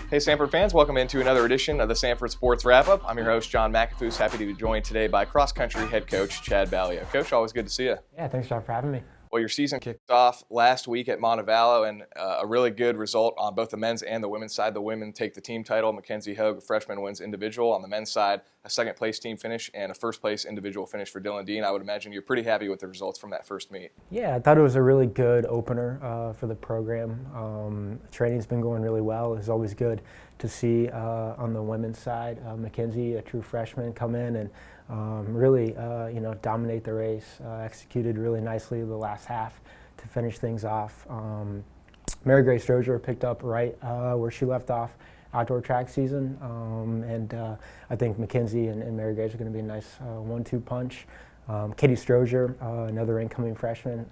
Hey Samford fans, welcome into another edition of the Samford Sports Wrap-Up. I'm your host, John McAfoose, happy to be joined today by cross-country head coach Chad Ballio. Coach, always good to see you. Yeah, thanks, John, for having me. Well, your season kicked off last week at Montevallo, and a really good result on both the men's and the women's side. The women take the team title. Mackenzie Hogue, a freshman, wins individual. On the men's side, a second-place team finish and a first-place individual finish for Dylan Dean. I would imagine you're pretty happy with the results from that first meet. Yeah, I thought it was a really good opener for the program. Training's been going really well. It's always good to see on the women's side, Mackenzie, a true freshman, come in and really dominate the race. Executed really nicely the last half to finish things off. Mary Grace Strozier picked up right where she left off outdoor track season, and I think Mackenzie and Mary Grace are going to be a nice 1-2 punch. Katie Strozier, another incoming freshman,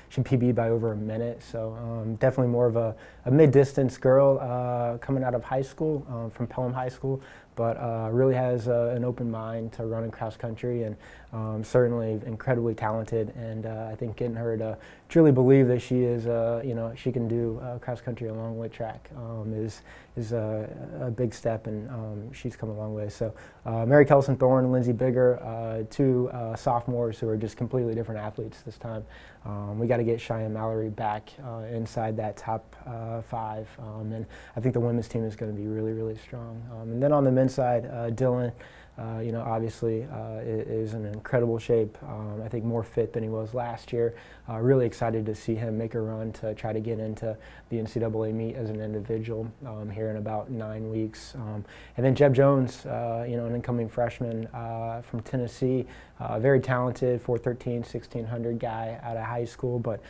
she PB'd by over a minute, so definitely more of a mid-distance girl coming out of high school, from Pelham High School, but really has an open mind to running cross country, and certainly incredibly talented. And I think getting her to truly believe that she is, she can do cross country along with track is a big step, and she's come a long way. So Mary Kelson Thorne and Lindsay Bigger, two sophomores who are just completely different athletes this time. We got to get Cheyenne Mallory back inside that top 5, and I think the women's team is going to be really, really strong. And then on the men's side, Dylan, obviously is in incredible shape. I think more fit than he was last year. Really excited to see him make a run to try to get into the NCAA meet as an individual here in about 9 weeks. And then Jeb Jones, an incoming freshman from Tennessee, very talented, 413, 1600 guy out of high school, but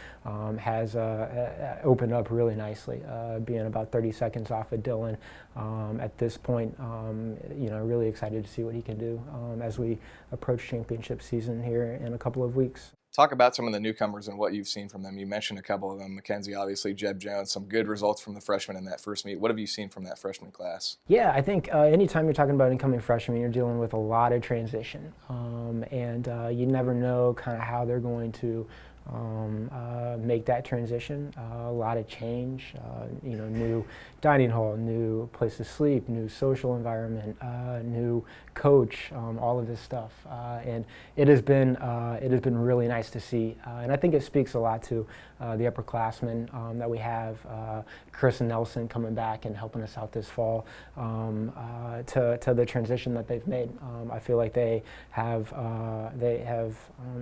has opened up really nicely, being about 30 seconds off of Dylan at this point. Really excited to see what he can do as we approach championship season here in a couple of weeks. Talk about some of the newcomers and what you've seen from them. You mentioned a couple of them, Mackenzie, obviously, Jeb Jones, some good results from the freshmen in that first meet. What have you seen from that freshman class? Yeah, I think anytime you're talking about incoming freshmen, you're dealing with a lot of transition, and you never know kind of how they're going to make that transition. A lot of change, new dining hall, new place to sleep, new social environment, new coach, all of this stuff, and it has been really nice to see, and I think it speaks a lot to the upperclassmen that we have, Chris and Nelson coming back and helping us out this fall, to the transition that they've made. I feel like they have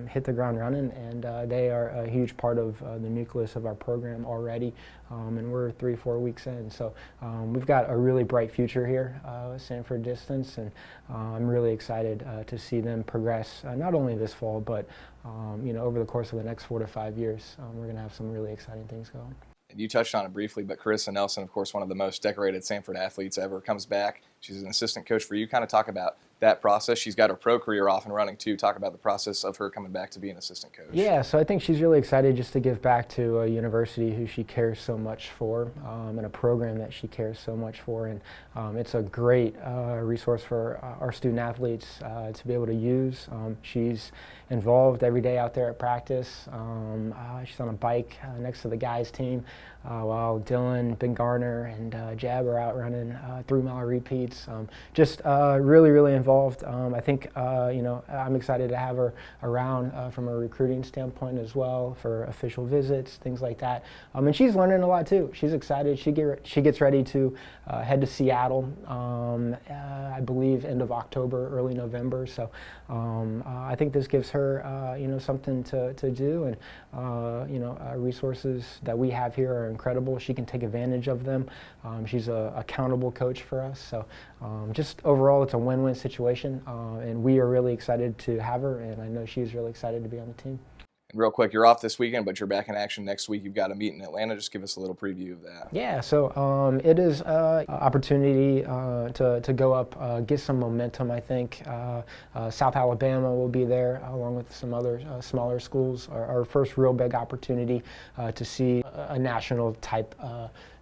hit the ground running, and they are a huge part of the nucleus of our program already, and we're 3-4 weeks in. So we've got a really bright future here with Samford Distance, and I'm really excited to see them progress, not only this fall, but over the course of the next 4 to 5 years. We're going to have some really exciting things going. You touched on it briefly, but Carissa Nelson, of course, one of the most decorated Samford athletes ever, comes back. She's an assistant coach for you. Kind of talk about that process. She's got her pro career off and running, too. Talk about the process of her coming back to be an assistant coach. Yeah, so I think she's really excited just to give back to a university who she cares so much for, and a program that she cares so much for. And it's a great resource for our student athletes to be able to use. She's involved every day out there at practice. She's on a bike next to the guys' team, while Dylan, Ben Garner, and Jab are out running 3-mile repeats. Just really, really involved. I think I'm excited to have her around from a recruiting standpoint as well, for official visits, things like that. And she's learning a lot too. She's excited. She gets ready to head to Seattle, I believe end of October, early November. So I think this gives her something to do, and resources that we have here are incredible. She can take advantage of them. She's an accountable coach for us. So just overall, it's a win-win situation, and we are really excited to have her, and I know she's really excited to be on the team. And real quick, you're off this weekend, but you're back in action next week. You've got a meet in Atlanta. Just give us a little preview of that. Yeah, so it is an opportunity to go up, get some momentum, I think. South Alabama will be there, along with some other smaller schools. Our first real big opportunity to see a national type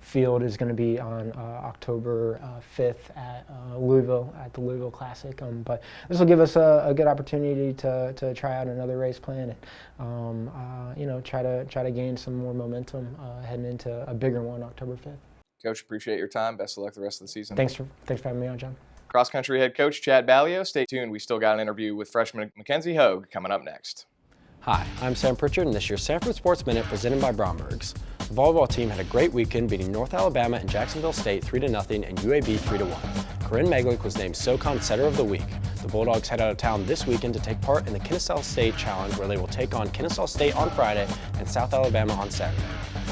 field is going to be on October 5th at Louisville, at the Louisville Classic. But this will give us a good opportunity to try out another race plan and try to gain some more momentum heading into a bigger one October 5th. Coach, appreciate your time. Best of luck the rest of the season. Thanks for having me on, John. Cross country head coach Chad Ballio. Stay tuned. We still got an interview with freshman Mackenzie Hogue coming up next. Hi, I'm Sam Pritchard, and this year's Samford Sports Minute presented by Bromberg's. The volleyball team had a great weekend, beating North Alabama and Jacksonville State 3-0 and UAB 3-1. Corinne Meglick was named SoCon Setter of the Week. The Bulldogs head out of town this weekend to take part in the Kennesaw State Challenge, where they will take on Kennesaw State on Friday and South Alabama on Saturday.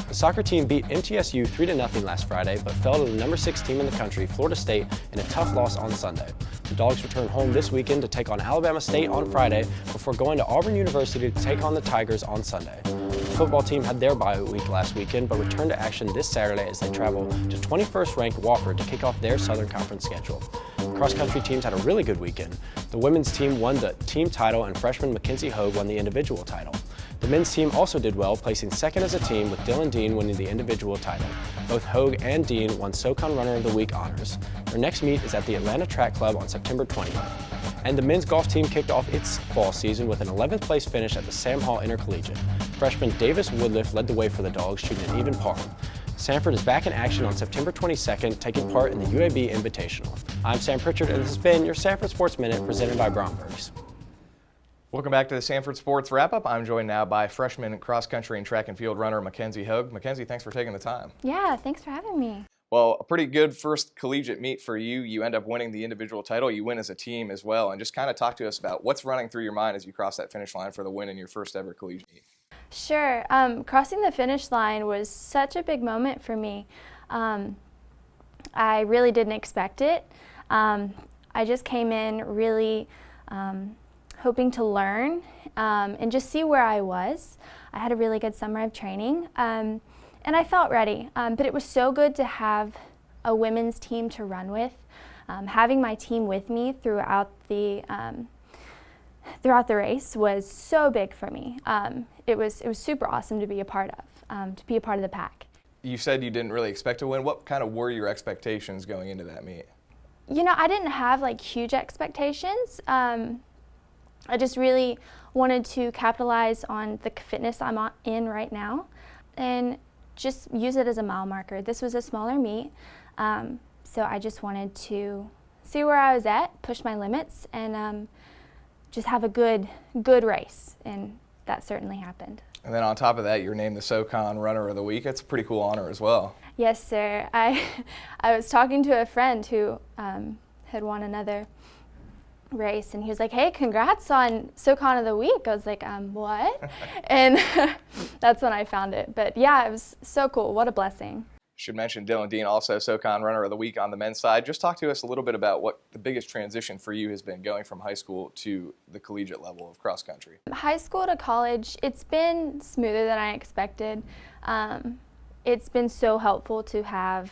The soccer team beat MTSU 3-0 last Friday, but fell to the number 6 team in the country, Florida State, in a tough loss on Sunday. The Dogs return home this weekend to take on Alabama State on Friday before going to Auburn University to take on the Tigers on Sunday. The football team had their bye week last weekend, but returned to action this Saturday as they travel to 21st ranked Wofford to kick off their Southern Conference schedule. Cross-country teams had a really good weekend. The women's team won the team title, and freshman Mackenzie Hogue won the individual title. The men's team also did well, placing second as a team, with Dylan Dean winning the individual title. Both Hogue and Dean won SoCon Runner of the Week honors. Their next meet is at the Atlanta Track Club on September 20th. And the men's golf team kicked off its fall season with an 11th place finish at the Sam Hall Intercollegiate. Freshman Davis Woodliff led the way for the Dogs, shooting an even par. Samford is back in action on September 22nd, taking part in the UAB Invitational. I'm Sam Pritchard, and this has been your Samford Sports Minute presented by Bromberg's. Welcome back to the Samford Sports Wrap-Up. I'm joined now by freshman cross-country and track and field runner Mackenzie Hogue. Mackenzie, thanks for taking the time. Yeah, thanks for having me. Well, a pretty good first collegiate meet for you. You end up winning the individual title. You win as a team as well. And just kind of talk to us about what's running through your mind as you cross that finish line for the win in your first ever collegiate meet. Sure. Crossing the finish line was such a big moment for me. I really didn't expect it. I just came in really hoping to learn and just see where I was. I had a really good summer of training, and I felt ready. But it was so good to have a women's team to run with. Having my team with me throughout the race was so big for me. It was super awesome to be a part of the pack. You said you didn't really expect to win. What kind of were your expectations going into that meet? You know, I didn't have like huge expectations. I just really wanted to capitalize on the fitness I'm in right now and just use it as a mile marker. This was a smaller meet, so I just wanted to see where I was at, push my limits, and just have a good race, and that certainly happened. And then on top of that, you're named the SoCon Runner of the Week. It's a pretty cool honor as well. Yes, sir. I was talking to a friend who had won another race, and he was like, "Hey, congrats on SoCon of the Week." I was like, what? And that's when I found it. But yeah, it was so cool. What a blessing. Should mention Dylan Dean, also SoCon Runner of the Week on the men's side. Just talk to us a little bit about what the biggest transition for you has been going from high school to the collegiate level of cross country. High school to college, it's been smoother than I expected. It's been so helpful to have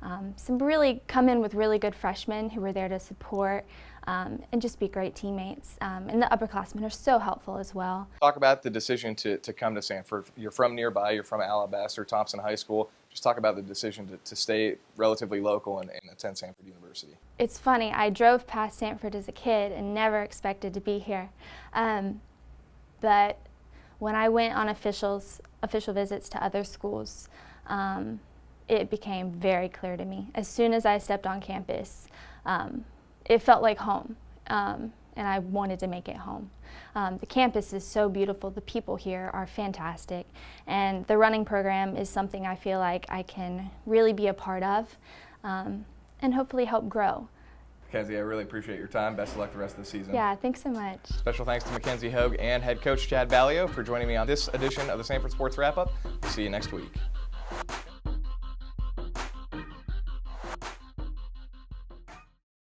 come in with really good freshmen who were there to support and just be great teammates. And the upperclassmen are so helpful as well. Talk about the decision to come to Samford. You're from nearby, you're from Alabaster, Thompson High School. Just talk about the decision to stay relatively local and attend Samford University. It's funny, I drove past Samford as a kid and never expected to be here. But when I went on official visits to other schools, it became very clear to me. As soon as I stepped on campus, it felt like home, and I wanted to make it home. The campus is so beautiful. The people here are fantastic, and the running program is something I feel like I can really be a part of and hopefully help grow. Mackenzie, I really appreciate your time. Best of luck the rest of the season. Yeah, thanks so much. Special thanks to Mackenzie Hogue and head coach Chad Ballio for joining me on this edition of the Samford Sports Wrap-Up. See you next week.